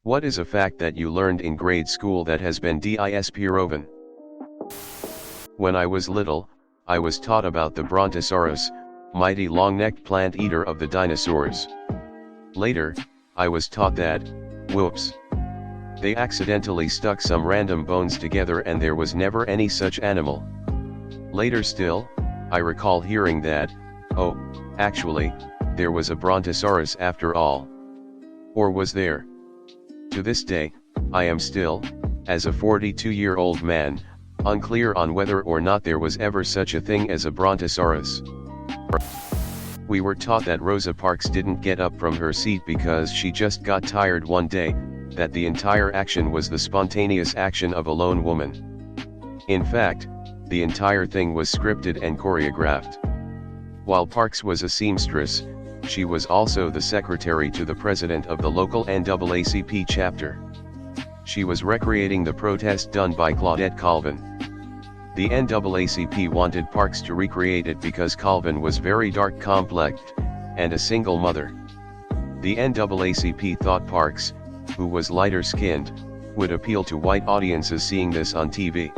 What is a fact that you learned in grade school that has been disproven? When I was little, I was taught about the Brontosaurus, mighty long-necked plant eater of the dinosaurs. Later, I was taught that, whoops, they accidentally stuck some random bones together and there was never any such animal. Later still, I recall hearing that, oh, actually, there was a Brontosaurus after all. Or was there? To this day, I am still, as a 42-year-old man, unclear on whether or not there was ever such a thing as a Brontosaurus. We were taught that Rosa Parks didn't get up from her seat because she just got tired one day, that the entire action was the spontaneous action of a lone woman. In fact, the entire thing was scripted and choreographed. While Parks was a seamstress, she was also the secretary to the president of the local NAACP chapter. She was recreating the protest done by Claudette Colvin. The NAACP wanted Parks to recreate it because Colvin was very dark-complexed, and a single mother. The NAACP thought Parks, who was lighter-skinned, would appeal to white audiences seeing this on TV.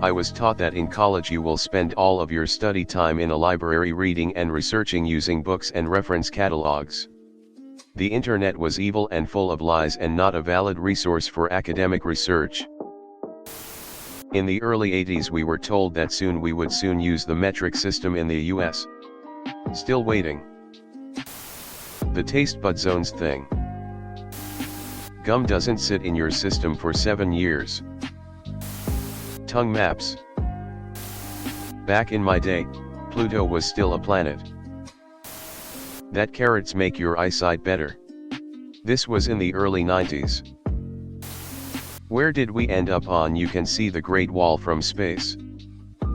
I was taught that in college you will spend all of your study time in a library reading and researching using books and reference catalogs. The internet was evil and full of lies and not a valid resource for academic research. In the early 80s we were told that we would soon use the metric system in the US. Still waiting. The taste bud zones thing. Gum doesn't sit in your system for 7 years. Tongue maps. Back in my day, Pluto was still a planet. That carrots make your eyesight better. This was in the early 90s. Where did we end up on you can see the Great Wall from space?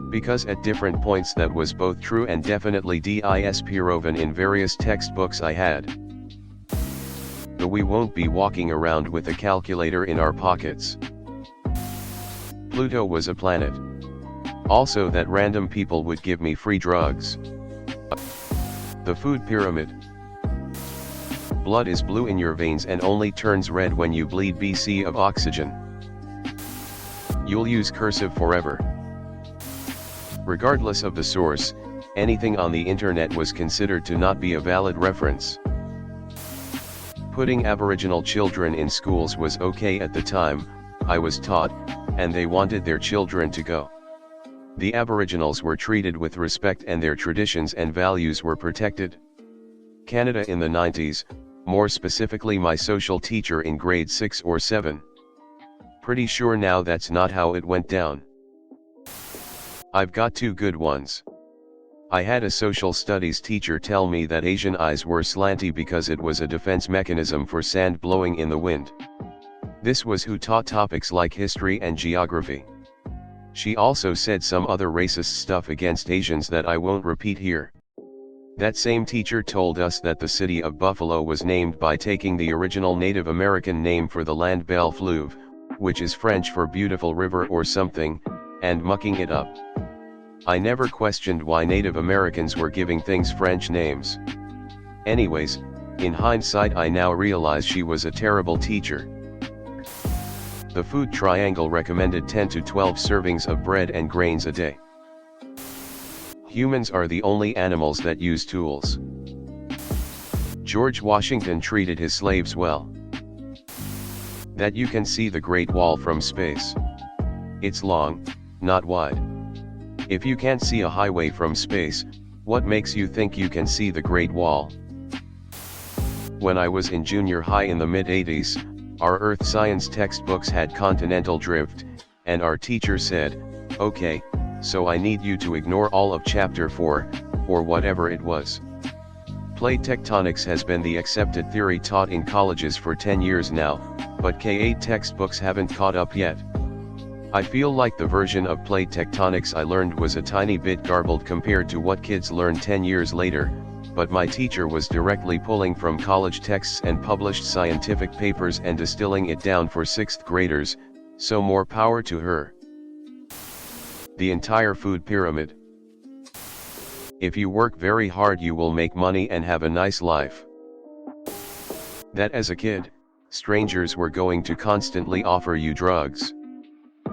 Because at different points that was both true and definitely disproven in various textbooks I had. But we won't be walking around with a calculator in our pockets. Pluto was a planet. Also that random people would give me free drugs. The food pyramid. Blood is blue in your veins and only turns red when you bleed BC of oxygen. You'll use cursive forever. Regardless of the source, anything on the internet was considered to not be a valid reference. Putting Aboriginal children in schools was okay at the time, I was taught, and they wanted their children to go. The Aboriginals were treated with respect and their traditions and values were protected. Canada in the 90s, more specifically my social teacher in grade 6 or 7. Pretty sure now that's not how it went down. I've got two good ones. I had a social studies teacher tell me that Asian eyes were slanty because it was a defense mechanism for sand blowing in the wind. This was who taught topics like history and geography. She also said some other racist stuff against Asians that I won't repeat here. That same teacher told us that the city of Buffalo was named by taking the original Native American name for the land Belle Fleuve, which is French for beautiful river or something, and mucking it up. I never questioned why Native Americans were giving things French names. Anyways, in hindsight I now realize she was a terrible teacher. The food triangle recommended 10 to 12 servings of bread and grains a day. Humans are the only animals that use tools. George Washington treated his slaves well. That you can see the Great Wall from space. It's long, not wide. If you can't see a highway from space, what makes you think you can see the Great Wall? When I was in junior high in the mid-80s, our earth science textbooks had continental drift, and our teacher said, "Okay, so I need you to ignore all of chapter 4, or whatever it was." Plate tectonics has been the accepted theory taught in colleges for 10 years now, but K-8 textbooks haven't caught up yet. I feel like the version of plate tectonics I learned was a tiny bit garbled compared to what kids learn 10 years later, but my teacher was directly pulling from college texts and published scientific papers and distilling it down for 6th graders, so more power to her. The entire food pyramid. If you work very hard you will make money and have a nice life. That as a kid, strangers were going to constantly offer you drugs.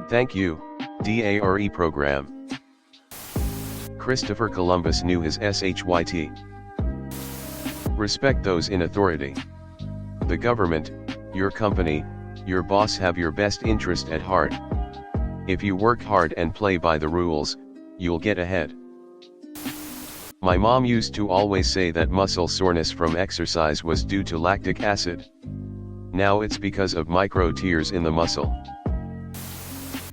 Thank you, DARE program. Christopher Columbus knew his SHYT. Respect those in authority. The government, your company, your boss have your best interest at heart. If you work hard and play by the rules, you'll get ahead. My mom used to always say that muscle soreness from exercise was due to lactic acid. Now it's because of micro tears in the muscle.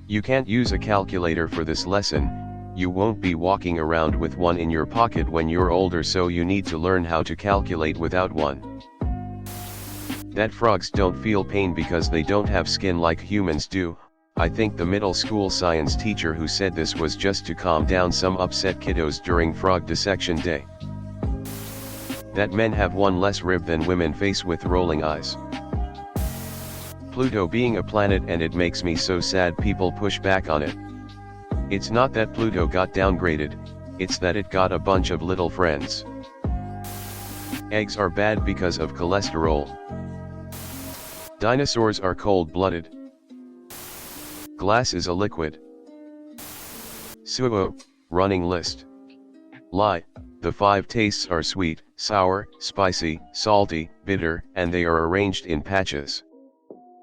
You can't use a calculator for this lesson. You won't be walking around with one in your pocket when you're older, so you need to learn how to calculate without one. That frogs don't feel pain because they don't have skin like humans do. I think the middle school science teacher who said this was just to calm down some upset kiddos during frog dissection day. That men have one less rib than women face with rolling eyes. Pluto being a planet, and it makes me so sad people push back on it. It's not that Pluto got downgraded, it's that it got a bunch of little friends. Eggs are bad because of cholesterol. Dinosaurs are cold-blooded. Glass is a liquid. Suo, running list. Lie, the 5 tastes are sweet, sour, spicy, salty, bitter, and they are arranged in patches.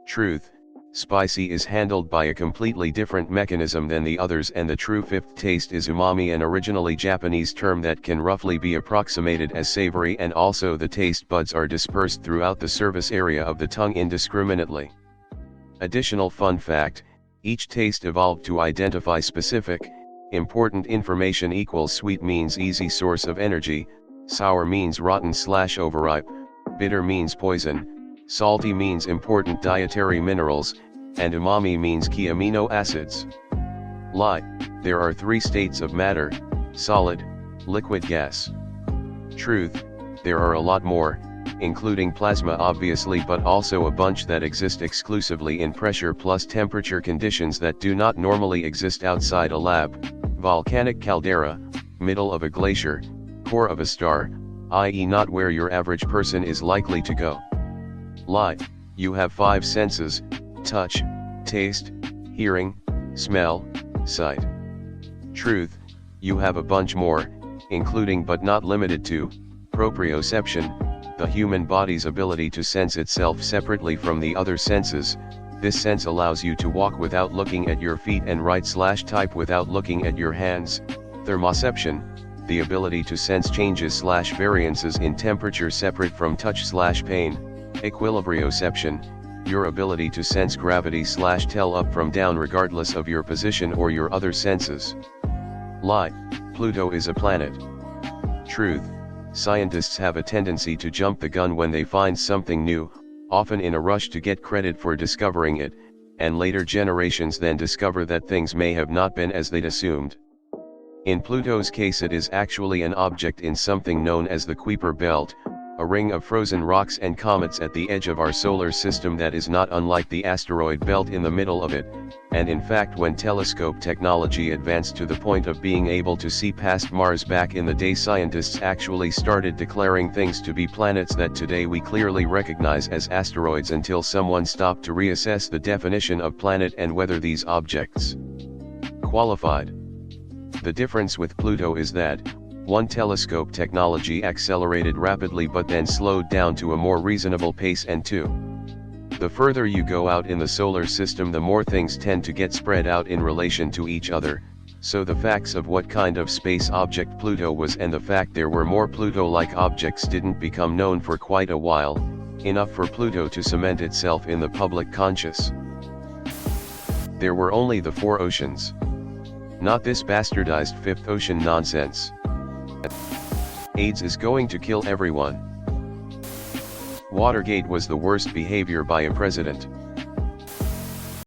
Truth, spicy is handled by a completely different mechanism than the others, and the true 5th taste is umami, an originally Japanese term that can roughly be approximated as savory, and also the taste buds are dispersed throughout the surface area of the tongue indiscriminately. Additional fun fact, each taste evolved to identify specific, important information. Equals sweet means easy source of energy, sour means rotten/overripe, bitter means poison, salty means important dietary minerals, and umami means key amino acids. Lie, there are 3 states of matter: solid, liquid, gas. Truth, there are a lot more, including plasma obviously, but also a bunch that exist exclusively in pressure plus temperature conditions that do not normally exist outside a lab: volcanic caldera, middle of a glacier, core of a star, i.e. not where your average person is likely to go. Lie, you have 5 senses: touch, taste, hearing, smell, sight. Truth, you have a bunch more, including but not limited to proprioception, the human body's ability to sense itself separately from the other senses. This sense allows you to walk without looking at your feet and write/type without looking at your hands. Thermoception, the ability to sense changes/variances in temperature separate from touch/pain. Equilibrioception, your ability to sense gravity/tell up from down regardless of your position or your other senses. Lie, Pluto is a planet. Truth, scientists have a tendency to jump the gun when they find something new, often in a rush to get credit for discovering it, and later generations then discover that things may have not been as they'd assumed. In Pluto's case, it is actually an object in something known as the Kuiper Belt, a ring of frozen rocks and comets at the edge of our solar system that is not unlike the asteroid belt in the middle of it, and in fact when telescope technology advanced to the point of being able to see past Mars back in the day, scientists actually started declaring things to be planets that today we clearly recognize as asteroids, until someone stopped to reassess the definition of planet and whether these objects qualified. The difference with Pluto is that, 1. Telescope technology accelerated rapidly but then slowed down to a more reasonable pace, and 2. The further you go out in the solar system, the more things tend to get spread out in relation to each other, so the facts of what kind of space object Pluto was and the fact there were more Pluto-like objects didn't become known for quite a while, enough for Pluto to cement itself in the public conscious. There were only the 4 oceans. Not this bastardized 5th ocean nonsense. AIDS is going to kill everyone. Watergate was the worst behavior by a president.